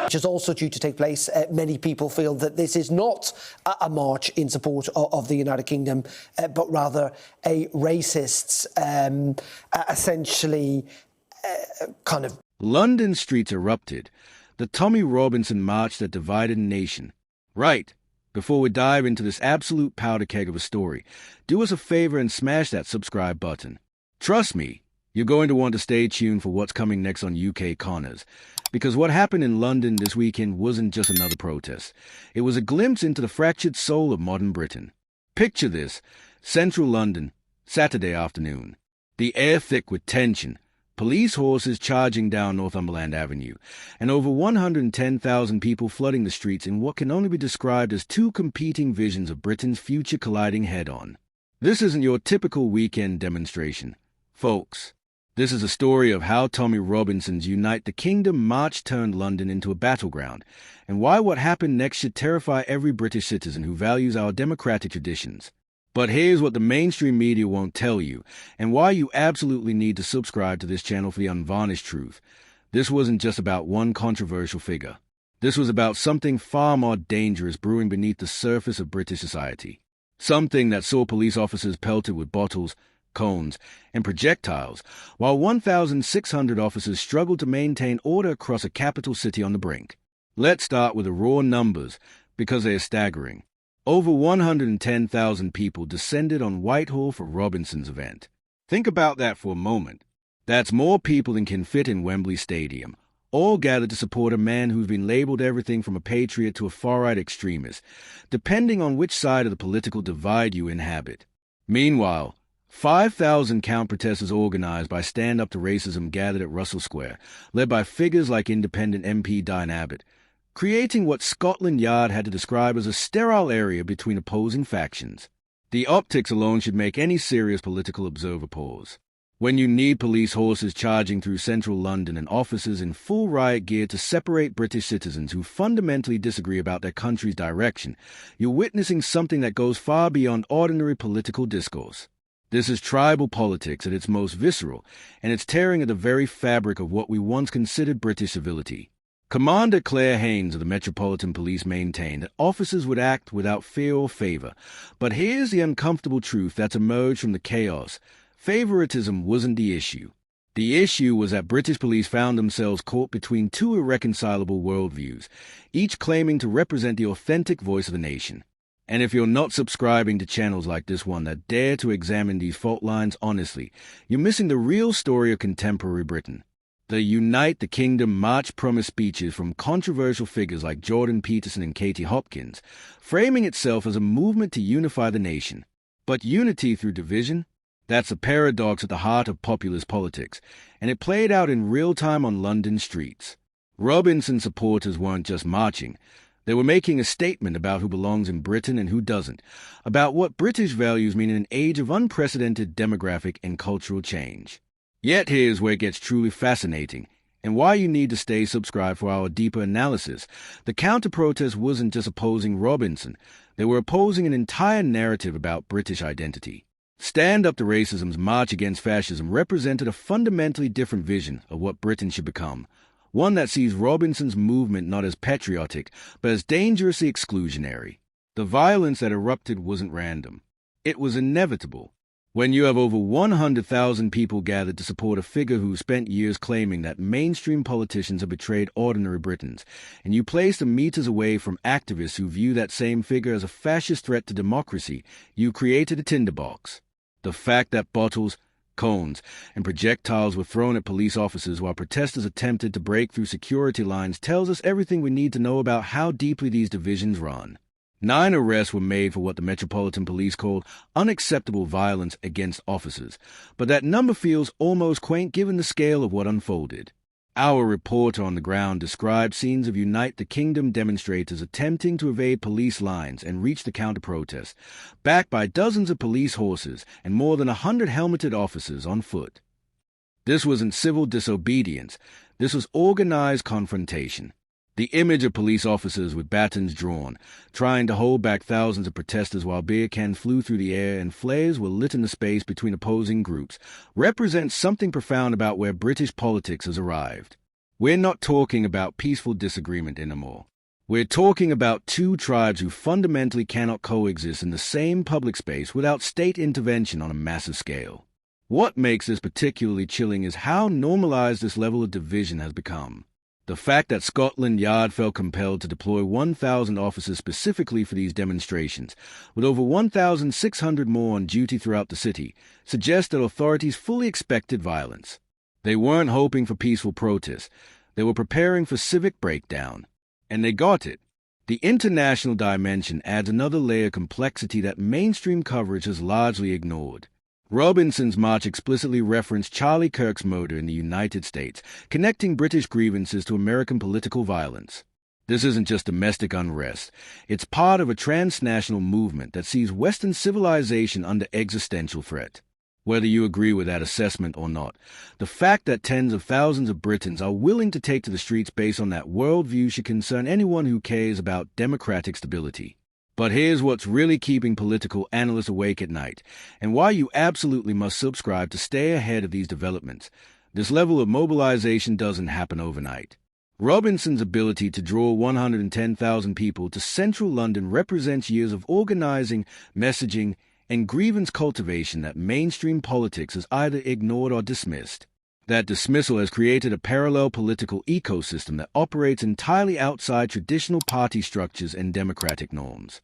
which is also due to take place. Many people feel that this is not a march in support of the United Kingdom, but rather a racist, essentially, kind of... London streets erupted. The Tommy Robinson march that divided a nation. Right. Before we dive into this absolute powder keg of a story, do us a favor and smash that subscribe button. Trust me, you're going to want to stay tuned for what's coming next on UK Connors. Because what happened in London this weekend wasn't just another protest. It was a glimpse into the fractured soul of modern Britain. Picture this: central London, Saturday afternoon. The air thick with tension, police horses charging down Northumberland Avenue, and over 110,000 people flooding the streets in what can only be described as two competing visions of Britain's future colliding head-on. This isn't your typical weekend demonstration, folks. This is a story of how Tommy Robinson's Unite the Kingdom march turned London into a battleground, and why what happened next should terrify every British citizen who values our democratic traditions. But here's what the mainstream media won't tell you, and why you absolutely need to subscribe to this channel for the unvarnished truth. This wasn't just about one controversial figure. This was about something far more dangerous brewing beneath the surface of British society. Something that saw police officers pelted with bottles, cones, and projectiles, while 1,600 officers struggled to maintain order across a capital city on the brink. Let's start with the raw numbers, because they are staggering. Over 110,000 people descended on Whitehall for Robinson's event. Think about that for a moment. That's more people than can fit in Wembley Stadium, all gathered to support a man who's been labelled everything from a patriot to a far-right extremist, depending on which side of the political divide you inhabit. Meanwhile, 5,000 counter-protesters organised by Stand Up to Racism gathered at Russell Square, led by figures like independent MP Diane Abbott, creating what Scotland Yard had to describe as a sterile area between opposing factions. The optics alone should make any serious political observer pause. When you need police horses charging through central London and officers in full riot gear to separate British citizens who fundamentally disagree about their country's direction, you're witnessing something that goes far beyond ordinary political discourse. This is tribal politics at its most visceral, and it's tearing at the very fabric of what we once considered British civility. Commander Claire Haynes of the Metropolitan Police maintained that officers would act without fear or favour. But here's the uncomfortable truth that's emerged from the chaos. Favoritism wasn't the issue. The issue was that British police found themselves caught between two irreconcilable worldviews, each claiming to represent the authentic voice of the nation. And if you're not subscribing to channels like this one that dare to examine these fault lines honestly, you're missing the real story of contemporary Britain. The Unite the Kingdom march promised speeches from controversial figures like Jordan Peterson and Katie Hopkins, framing itself as a movement to unify the nation. But unity through division? That's a paradox at the heart of populist politics, and it played out in real time on London streets. Robinson supporters weren't just marching. They were making a statement about who belongs in Britain and who doesn't, about what British values mean in an age of unprecedented demographic and cultural change. Yet here's where it gets truly fascinating, and why you need to stay subscribed for our deeper analysis. The counter-protest wasn't just opposing Robinson, they were opposing an entire narrative about British identity. Stand Up to Racism's march against fascism represented a fundamentally different vision of what Britain should become, one that sees Robinson's movement not as patriotic, but as dangerously exclusionary. The violence that erupted wasn't random. It was inevitable. When you have over 100,000 people gathered to support a figure who spent years claiming that mainstream politicians have betrayed ordinary Britons, and you place them meters away from activists who view that same figure as a fascist threat to democracy, you created a tinderbox. The fact that bottles, cones, and projectiles were thrown at police officers while protesters attempted to break through security lines tells us everything we need to know about how deeply these divisions run. 9 arrests were made for what the Metropolitan Police called unacceptable violence against officers, but that number feels almost quaint given the scale of what unfolded. Our reporter on the ground described scenes of Unite the Kingdom demonstrators attempting to evade police lines and reach the counter-protest, backed by dozens of police horses and more than 100 helmeted officers on foot. This wasn't civil disobedience, this was organized confrontation. The image of police officers with batons drawn, trying to hold back thousands of protesters while beer cans flew through the air and flares were lit in the space between opposing groups, represents something profound about where British politics has arrived. We're not talking about peaceful disagreement anymore. We're talking about two tribes who fundamentally cannot coexist in the same public space without state intervention on a massive scale. What makes this particularly chilling is how normalized this level of division has become. The fact that Scotland Yard felt compelled to deploy 1,000 officers specifically for these demonstrations, with over 1,600 more on duty throughout the city, suggests that authorities fully expected violence. They weren't hoping for peaceful protests. They were preparing for civic breakdown. And they got it. The international dimension adds another layer of complexity that mainstream coverage has largely ignored. Robinson's march explicitly referenced Charlie Kirk's murder in the United States, connecting British grievances to American political violence. This isn't just domestic unrest. It's part of a transnational movement that sees Western civilization under existential threat. Whether you agree with that assessment or not, the fact that tens of thousands of Britons are willing to take to the streets based on that worldview should concern anyone who cares about democratic stability. But here's what's really keeping political analysts awake at night, and why you absolutely must subscribe to stay ahead of these developments. This level of mobilization doesn't happen overnight. Robinson's ability to draw 110,000 people to central London represents years of organizing, messaging, and grievance cultivation that mainstream politics has either ignored or dismissed. That dismissal has created a parallel political ecosystem that operates entirely outside traditional party structures and democratic norms.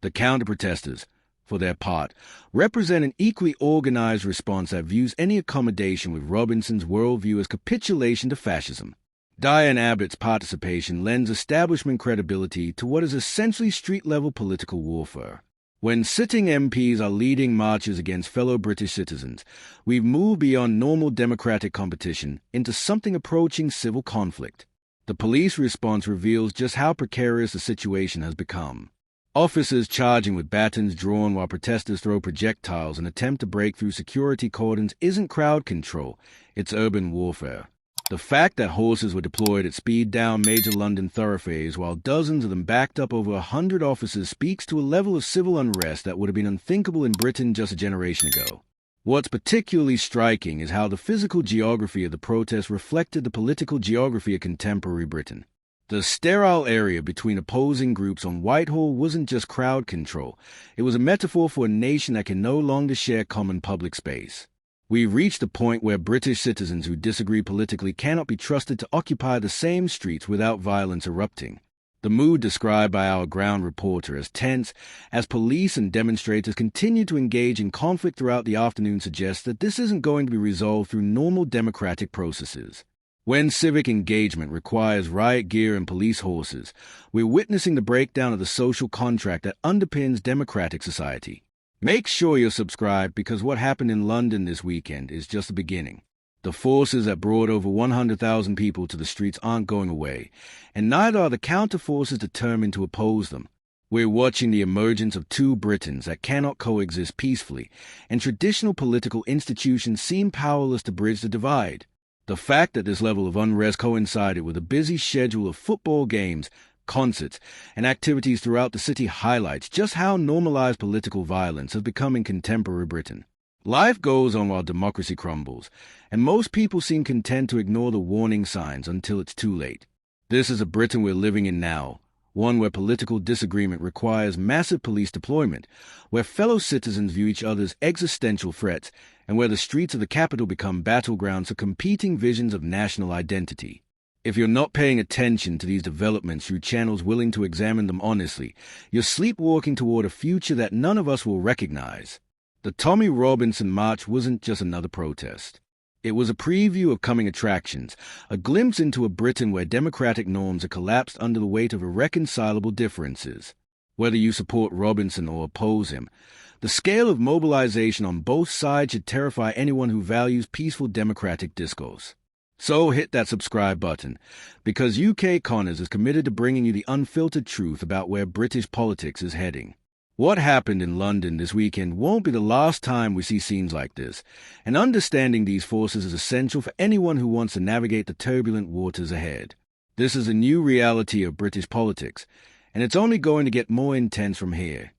The counter-protesters, for their part, represent an equally organized response that views any accommodation with Robinson's worldview as capitulation to fascism. Diane Abbott's participation lends establishment credibility to what is essentially street-level political warfare. When sitting MPs are leading marches against fellow British citizens, we've moved beyond normal democratic competition into something approaching civil conflict. The police response reveals just how precarious the situation has become. Officers charging with batons drawn while protesters throw projectiles and attempt to break through security cordons isn't crowd control, it's urban warfare. The fact that horses were deployed at speed down major London thoroughfares while dozens of them backed up over 100 officers speaks to a level of civil unrest that would have been unthinkable in Britain just a generation ago. What's particularly striking is how the physical geography of the protests reflected the political geography of contemporary Britain. The sterile area between opposing groups on Whitehall wasn't just crowd control, it was a metaphor for a nation that can no longer share common public space. We've reached a point where British citizens who disagree politically cannot be trusted to occupy the same streets without violence erupting. The mood described by our ground reporter as tense as police and demonstrators continue to engage in conflict throughout the afternoon suggests that this isn't going to be resolved through normal democratic processes. When civic engagement requires riot gear and police horses, we're witnessing the breakdown of the social contract that underpins democratic society. Make sure you're subscribed because what happened in London this weekend is just the beginning. The forces that brought over 100,000 people to the streets aren't going away, and neither are the counter-forces determined to oppose them. We're watching the emergence of two Britons that cannot coexist peacefully, and traditional political institutions seem powerless to bridge the divide. The fact that this level of unrest coincided with a busy schedule of football games, concerts, and activities throughout the city highlights just how normalized political violence has become in contemporary Britain. Life goes on while democracy crumbles, and most people seem content to ignore the warning signs until it's too late. This is a Britain we're living in now, one where political disagreement requires massive police deployment, where fellow citizens view each other as existential threats, and where the streets of the capital become battlegrounds for competing visions of national identity. If you're not paying attention to these developments through channels willing to examine them honestly, you're sleepwalking toward a future that none of us will recognize. The Tommy Robinson March wasn't just another protest. It was a preview of coming attractions, a glimpse into a Britain where democratic norms have collapsed under the weight of irreconcilable differences. Whether you support Robinson or oppose him, the scale of mobilization on both sides should terrify anyone who values peaceful democratic discourse. So hit that subscribe button, because UK Connors is committed to bringing you the unfiltered truth about where British politics is heading. What happened in London this weekend won't be the last time we see scenes like this, and understanding these forces is essential for anyone who wants to navigate the turbulent waters ahead. This is a new reality of British politics, and it's only going to get more intense from here.